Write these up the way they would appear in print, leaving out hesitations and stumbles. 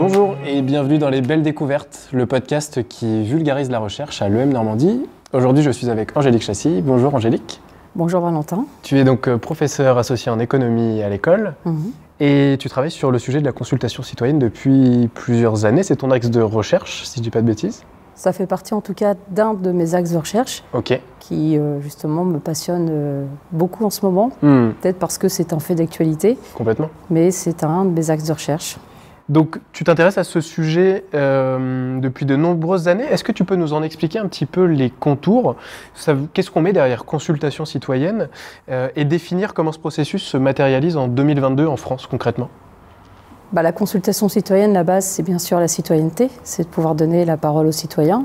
Bonjour et bienvenue dans Les Belles Découvertes, le podcast qui vulgarise la recherche à l'EM Normandie. Aujourd'hui, je suis avec Angélique Chassis. Bonjour Angélique. Bonjour Valentin. Tu es donc professeur associé en économie à l'école et tu travailles sur le sujet de la consultation citoyenne depuis plusieurs années. C'est ton axe de recherche, si je ne dis pas de bêtises. Ça fait partie en tout cas d'un de mes axes de recherche qui justement me passionne beaucoup en ce moment. Peut-être parce que c'est un fait d'actualité. Complètement. Mais c'est un de mes axes de recherche. Donc tu t'intéresses à ce sujet depuis de nombreuses années. Est-ce que tu peux nous en expliquer un petit peu les contours? Qu'est-ce qu'on met derrière consultation citoyenne et définir comment ce processus se matérialise en 2022 en France concrètement? La consultation citoyenne, la base, c'est bien sûr la citoyenneté, c'est de pouvoir donner la parole aux citoyens.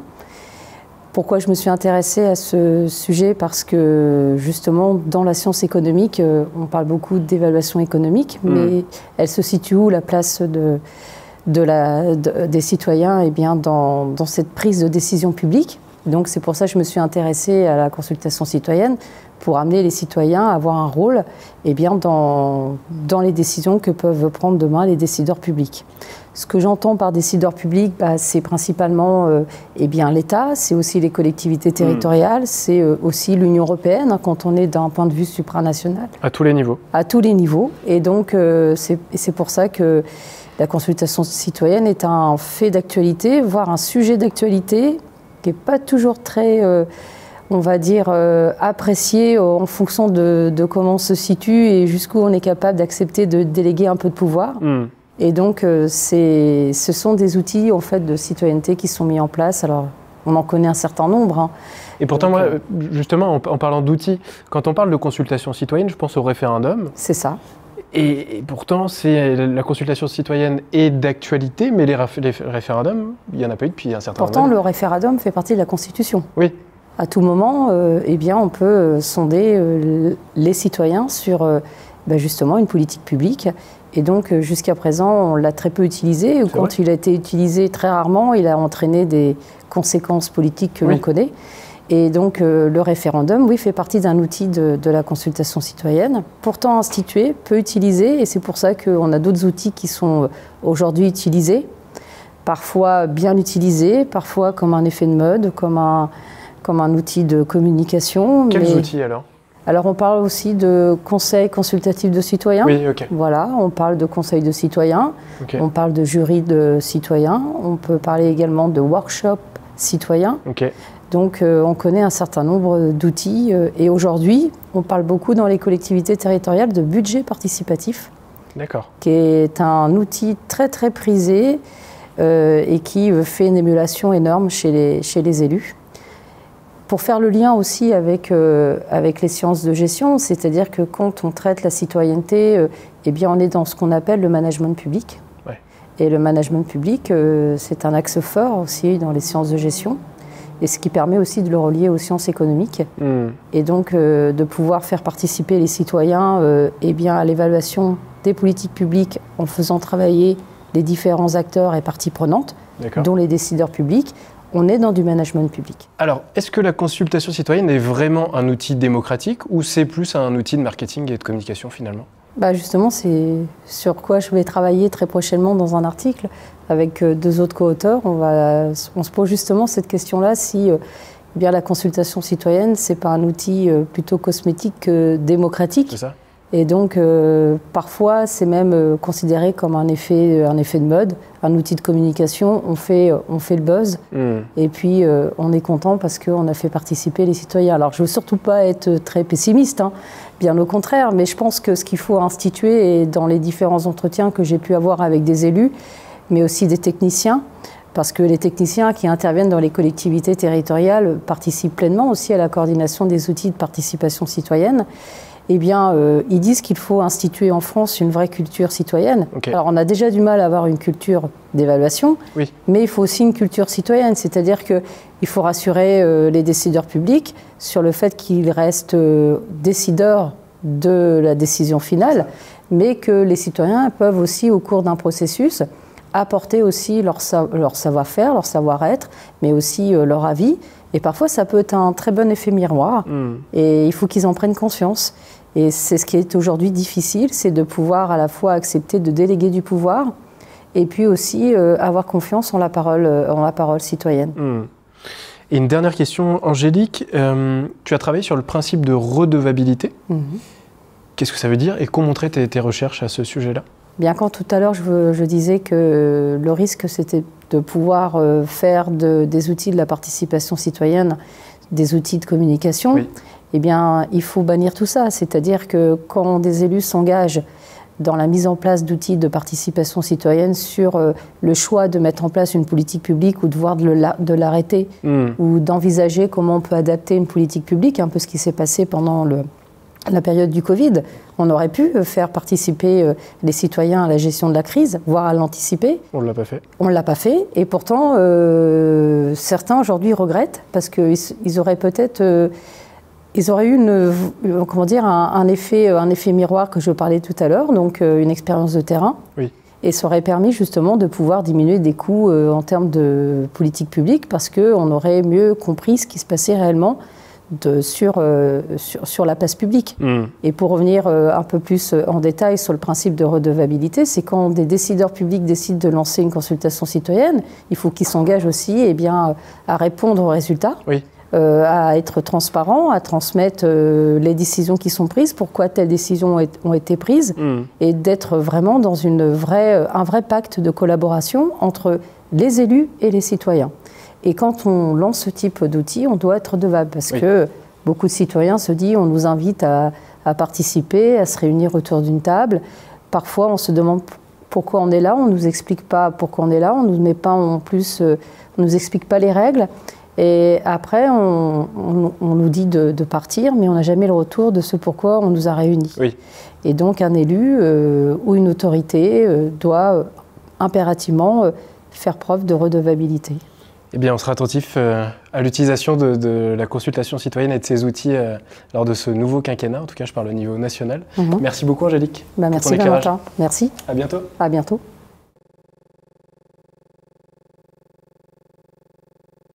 Pourquoi je me suis intéressée à ce sujet? Parce que justement, dans la science économique, on parle beaucoup d'évaluation économique, mais elle se situe où la place des citoyens dans cette prise de décision publique? Donc c'est pour ça que je me suis intéressée à la consultation citoyenne, pour amener les citoyens à avoir un rôle dans les décisions que peuvent prendre demain les décideurs publics. Ce que j'entends par décideurs publics, c'est principalement l'État, c'est aussi les collectivités territoriales, c'est aussi l'Union européenne, quand on est d'un point de vue supranational. À tous les niveaux. À tous les niveaux. Et donc c'est pour ça que la consultation citoyenne est un fait d'actualité, voire un sujet d'actualité, qui n'est pas toujours très, apprécié en fonction de comment on se situe et jusqu'où on est capable d'accepter de déléguer un peu de pouvoir. Et donc, ce sont des outils en fait, de citoyenneté qui sont mis en place. Alors, on en connaît un certain nombre. Et pourtant, moi, justement, en parlant d'outils, quand on parle de consultation citoyenne, je pense au référendum. C'est ça. Et pourtant, la consultation citoyenne est d'actualité, mais les référendums, il n'y en a pas eu depuis un certain temps. Pourtant, le référendum fait partie de la Constitution. Oui. À tout moment, on peut sonder les citoyens sur justement une politique publique. Et donc, jusqu'à présent, on l'a très peu utilisé. Quand il a été utilisé très rarement, il a entraîné des conséquences politiques que l'on connaît. Et donc, le référendum, fait partie d'un outil de la consultation citoyenne, pourtant institué, peu utilisé, et c'est pour ça qu'on a d'autres outils qui sont aujourd'hui utilisés, parfois bien utilisés, parfois comme un effet de mode, comme un outil de communication. Quels outils alors ? Alors, on parle aussi de conseils consultatifs de citoyens. Oui, ok. Voilà, on parle de conseils de citoyens, on parle de jury de citoyens, on peut parler également de workshops citoyens. Donc, on connaît un certain nombre d'outils. Et aujourd'hui, on parle beaucoup dans les collectivités territoriales de budget participatif. D'accord. Qui est un outil très, très prisé et qui fait une émulation énorme chez les élus. Pour faire le lien aussi avec les sciences de gestion, c'est-à-dire que quand on traite la citoyenneté, on est dans ce qu'on appelle le management public. Ouais. Et le management public, c'est un axe fort aussi dans les sciences de gestion. Et ce qui permet aussi de le relier aux sciences économiques. Et donc de pouvoir faire participer les citoyens à l'évaluation des politiques publiques en faisant travailler les différents acteurs et parties prenantes, dont les décideurs publics. On est dans du management public. Alors, est-ce que la consultation citoyenne est vraiment un outil démocratique ou c'est plus un outil de marketing et de communication finalement? Justement, c'est sur quoi je vais travailler très prochainement dans un article avec deux autres co-auteurs. On se pose justement cette question-là, si la consultation citoyenne, c'est pas un outil plutôt cosmétique que démocratique. C'est ça. Et donc, parfois, c'est même considéré comme un effet de mode, un outil de communication. On fait le buzz, et puis on est content parce qu'on a fait participer les citoyens. Alors, je ne veux surtout pas être très pessimiste, bien au contraire, mais je pense que ce qu'il faut instituer, et dans les différents entretiens que j'ai pu avoir avec des élus, mais aussi des techniciens, parce que les techniciens qui interviennent dans les collectivités territoriales participent pleinement aussi à la coordination des outils de participation citoyenne. Ils disent qu'il faut instituer en France une vraie culture citoyenne. Alors, on a déjà du mal à avoir une culture d'évaluation, mais il faut aussi une culture citoyenne, c'est-à-dire qu'il faut rassurer les décideurs publics sur le fait qu'ils restent décideurs de la décision finale, mais que les citoyens peuvent aussi, au cours d'un processus, apporter aussi leur savoir-faire, leur savoir-être, mais aussi leur avis. Et parfois, ça peut être un très bon effet miroir. Et il faut qu'ils en prennent conscience. Et c'est ce qui est aujourd'hui difficile, c'est de pouvoir à la fois accepter de déléguer du pouvoir et puis aussi avoir confiance en la parole citoyenne. Et une dernière question, Angélique, tu as travaillé sur le principe de redevabilité. Qu'est-ce que ça veut dire et qu'ont montré tes recherches à ce sujet-là? Bien, quand tout à l'heure je disais que le risque c'était de pouvoir faire des outils de la participation citoyenne des outils de communication, oui. Eh bien, il faut bannir tout ça. C'est-à-dire que quand des élus s'engagent dans la mise en place d'outils de participation citoyenne sur le choix de mettre en place une politique publique ou de voir de l'arrêter ou d'envisager comment on peut adapter une politique publique, un peu ce qui s'est passé pendant la période du Covid. On aurait pu faire participer les citoyens à la gestion de la crise, voire à l'anticiper. On ne l'a pas fait. On ne l'a pas fait. Et pourtant, certains aujourd'hui regrettent parce qu'ils auraient peut-être... ils auraient eu un effet miroir que je parlais tout à l'heure, donc une expérience de terrain. Oui. Et ça aurait permis justement de pouvoir diminuer des coûts en termes de politique publique parce qu'on aurait mieux compris ce qui se passait réellement sur la place publique. Et pour revenir un peu plus en détail sur le principe de redevabilité, c'est quand des décideurs publics décident de lancer une consultation citoyenne, il faut qu'ils s'engagent aussi à répondre aux résultats. Oui. À être transparent, à transmettre les décisions qui sont prises, pourquoi telles décisions ont été prises, et d'être vraiment dans un vrai pacte de collaboration entre les élus et les citoyens. Et quand on lance ce type d'outils, on doit être redevable, parce que beaucoup de citoyens se disent, on nous invite à participer, à se réunir autour d'une table. Parfois, on se demande pourquoi on est là, on ne nous explique pas pourquoi on est là, on nous met pas en plus, on nous explique pas les règles. Et après, on nous dit de partir, mais on n'a jamais le retour de ce pourquoi on nous a réunis. Oui. Et donc, un élu ou une autorité doit impérativement faire preuve de redevabilité. Eh bien, on sera attentif à l'utilisation de la consultation citoyenne et de ces outils lors de ce nouveau quinquennat. En tout cas, je parle au niveau national. Merci beaucoup, Angélique. Merci, Valentin. Merci. À bientôt. À bientôt.